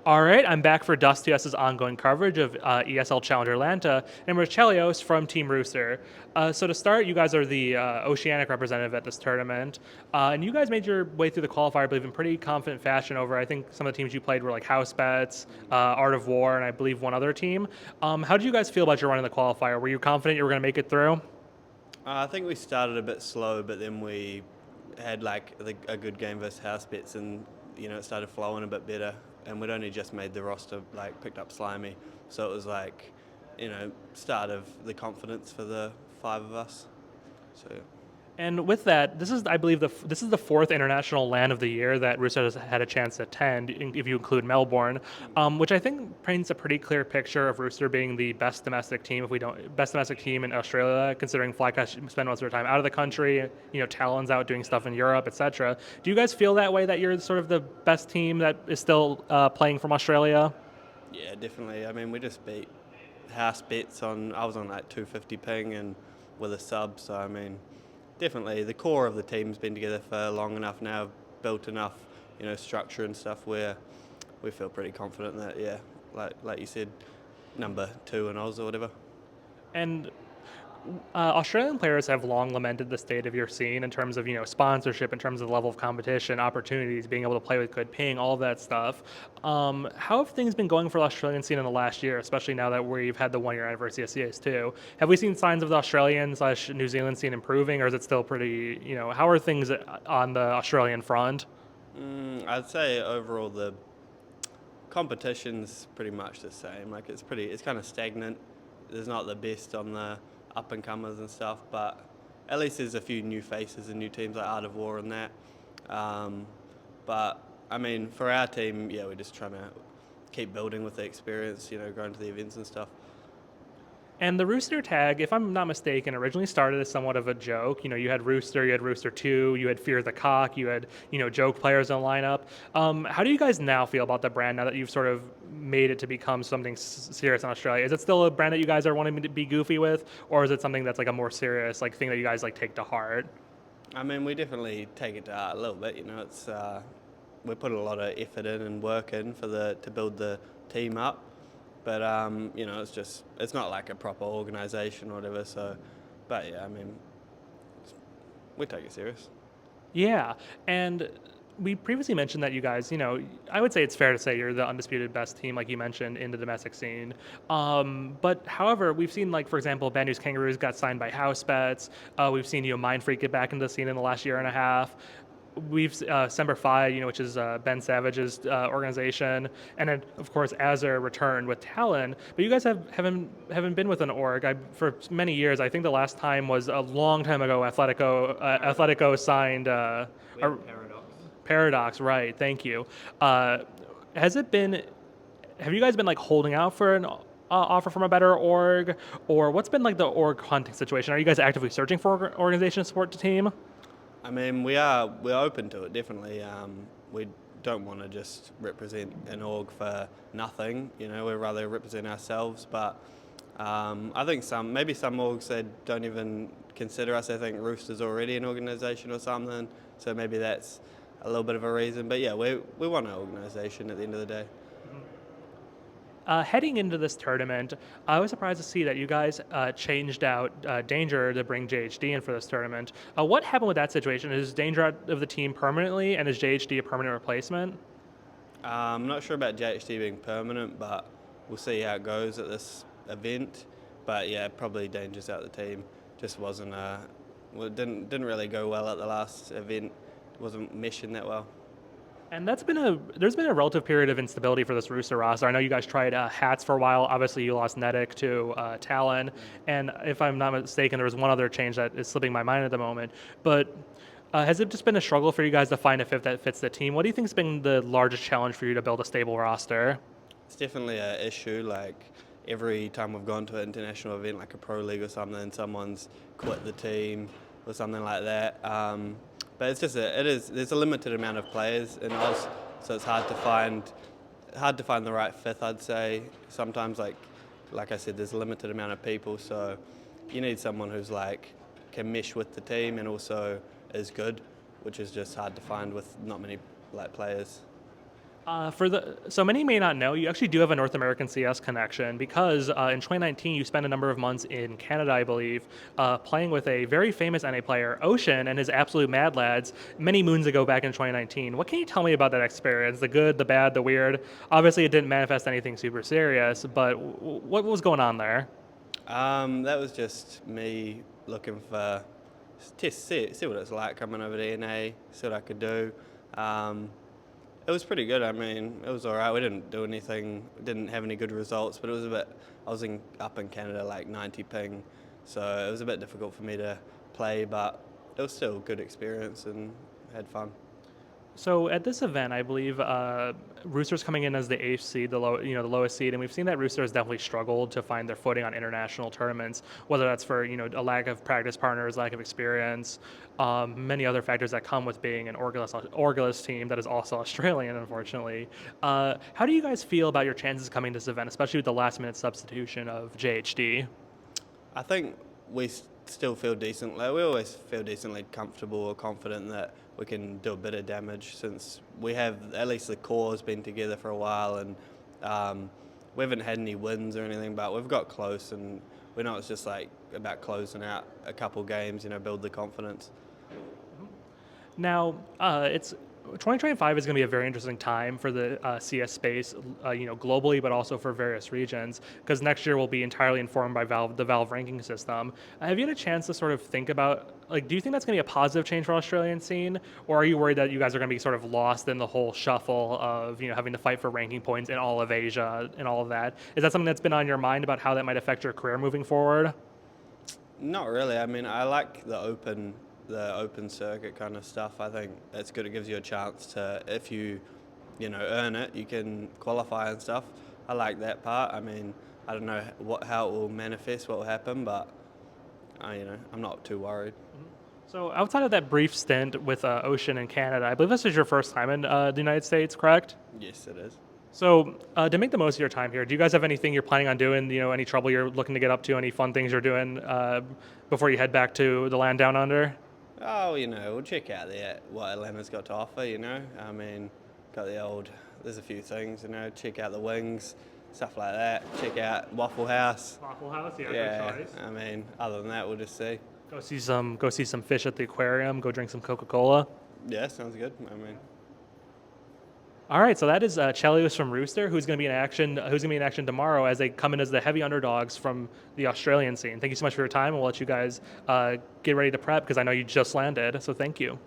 All right, I'm back for Dust2S's ongoing coverage of ESL Challenger Atlanta, and we're chelleos from Team Rooster. So to start, you guys are the Oceanic representative at this tournament, and you guys made your way through the qualifier, I believe, in pretty confident fashion over, I think some of the teams you played were like House Bets, Art of War, and I believe one other team. How did you guys feel about your run in the qualifier? Were you confident you were going to make it through? I think we started a bit slow, but then we had a good game versus house bets, and it started flowing a bit better. And we'd only just made the roster, like picked up Slimy, so it was like, start of the confidence for the five of us. So yeah. And with that, this is, I believe, this is the fourth international LAN of the year that Rooster has had a chance to attend, if you include Melbourne, which I think paints a pretty clear picture of Rooster being the best domestic team. If we don't, best domestic team in Australia, considering Flycast spend most of their time out of the country, Talon's out doing stuff in Europe, etc. Do you guys feel that way, that you're sort of the best team that is still playing from Australia? Yeah, definitely. I mean, we just beat house bets on. I was on like 250 ping and with a sub. So I mean, definitely the core of the team's been together for long enough now, built enough, structure and stuff where we feel pretty confident that like you said, number two in Oz or whatever. And Australian players have long lamented the state of your scene in terms of sponsorship, in terms of the level of competition, opportunities, being able to play with good ping, all of that stuff. How have things been going for the Australian scene in the last year, especially now that we've had the 1 year anniversary of CS2? Have we seen signs of the Australian/New Zealand scene improving, or is it still pretty? How are things on the Australian front? I'd say overall the competition's pretty much the same. Like it's kind of stagnant. There's not the best on the up and comers and stuff, but at least there's a few new faces and new teams like Art of War and that. Um, but I mean, for our team, yeah, we're just trying to keep building with the experience, going to the events and stuff. And the Rooster tag, if I'm not mistaken, originally started as somewhat of a joke. You had Rooster, you had Rooster 2, you had Fear the Cock, you had, joke players in the lineup. How do you guys now feel about the brand now that you've sort of made it to become something serious in Australia? Is it still a brand that you guys are wanting to be goofy with, or is it something that's like a more serious like thing that you guys like take to heart? I mean, we definitely take it to heart a little bit. It's we put a lot of effort in and work in to build the team up. But it's not like a proper organisation or whatever. So, but yeah, I mean, we take it serious. Yeah, and we previously mentioned that you guys, I would say it's fair to say you're the undisputed best team, like you mentioned, in the domestic scene. But however, we've seen, like, for example, Bad News Kangaroos got signed by House Bets. We've seen, Mind Freak get back into the scene in the last year and a half. We've Semper Fi, which is Ben Savage's organization, and then of course Azure returned with Talon. But you guys haven't been with an org for many years. I think the last time was a long time ago. Atletico signed Paradox, right? Thank you. Uh, has it been? Have you guys been like holding out for an offer from a better org, or what's been like the org hunting situation? Are you guys actively searching for organization to support the team? I mean, we're open to it definitely. We don't want to just represent an org for nothing. We'd rather represent ourselves. But I think maybe some orgs that don't even consider us. I think Rooster's already an organisation or something. So maybe that's a little bit of a reason. But yeah, we want an organisation at the end of the day. Heading into this tournament, I was surprised to see that you guys changed out Danger to bring JHD in for this tournament. What happened with that situation? Is Danger out of the team permanently, and is JHD a permanent replacement? I'm not sure about JHD being permanent, but we'll see how it goes at this event. But yeah, probably Danger's out of the team. Just wasn't well, it didn't really go well at the last event. It wasn't meshing that well. And there's been a relative period of instability for this Rooster roster. I know you guys tried Hats for a while. Obviously, you lost Nedic to Talon, and if I'm not mistaken, there was one other change that is slipping my mind at the moment. But has it just been a struggle for you guys to find a fit that fits the team? What do you think has been the largest challenge for you to build a stable roster? It's definitely an issue. Like every time we've gone to an international event, like a pro league or something, someone's quit the team or something like that. But it's just there's a limited amount of players in Oz, so it's hard to find the right fifth. I'd say sometimes like I said, there's a limited amount of people, so you need someone who's like can mesh with the team and also is good, which is just hard to find with not many like players. So many may not know, you actually do have a North American CS connection because in 2019 you spent a number of months in Canada, I believe, playing with a very famous NA player, Ocean, and his absolute Mad Lads many moons ago back in 2019. What can you tell me about that experience? The good, the bad, the weird? Obviously, it didn't manifest anything super serious, but what was going on there? That was just me looking for see what it's like coming over to NA, see what I could do. Um, it was pretty good. I mean, it was all right. We didn't do anything, didn't have any good results, but it was a bit. I was up in Canada like 90 ping, so it was a bit difficult for me to play, but it was still a good experience and had fun. So at this event, I believe Rooster's coming in as the eighth seed, the lowest seed, and we've seen that Rooster has definitely struggled to find their footing on international tournaments, whether that's for a lack of practice partners, lack of experience, many other factors that come with being an Orgulous team that is also Australian, unfortunately. How do you guys feel about your chances coming to this event, especially with the last minute substitution of JHD? I think still feel decent. Like we always feel decently comfortable or confident that we can do a bit of damage since we have at least the core has been together for a while and we haven't had any wins or anything, but we've got close and we know it's just like about closing out a couple games, build the confidence. Now, it's 2025 is going to be a very interesting time for the CS space, globally, but also for various regions, because next year will be entirely informed by the Valve ranking system. Have you had a chance to sort of think about, do you think that's going to be a positive change for Australian scene, or are you worried that you guys are going to be sort of lost in the whole shuffle of, having to fight for ranking points in all of Asia and all of that? Is that something that's been on your mind about how that might affect your career moving forward? Not really. I mean, I like the open circuit kind of stuff. I think it's good. It gives you a chance to, if you earn it, you can qualify and stuff. I like that part. I mean, I don't know how it will manifest, what will happen, but I'm not too worried. So outside of that brief stint with Ocean in Canada, I believe this is your first time in the United States, correct? Yes, it is. So to make the most of your time here, do you guys have anything you're planning on doing? Any trouble you're looking to get up to? Any fun things you're doing before you head back to the land down under? Oh, we'll check out what Atlanta's got to offer. I mean, there's a few things. Check out the wings, stuff like that. Check out Waffle House. Waffle House, yeah, Yeah, good choice. I mean, other than that, we'll just see. Go see some fish at the aquarium. Go drink some Coca-Cola. Yeah, sounds good. I mean. All right, so that is chelleos from Rooster, who's going to be in action. Who's going to be in action tomorrow as they come in as the heavy underdogs from the Australian scene. Thank you so much for your time, and we'll let you guys get ready to prep because I know you just landed. So thank you.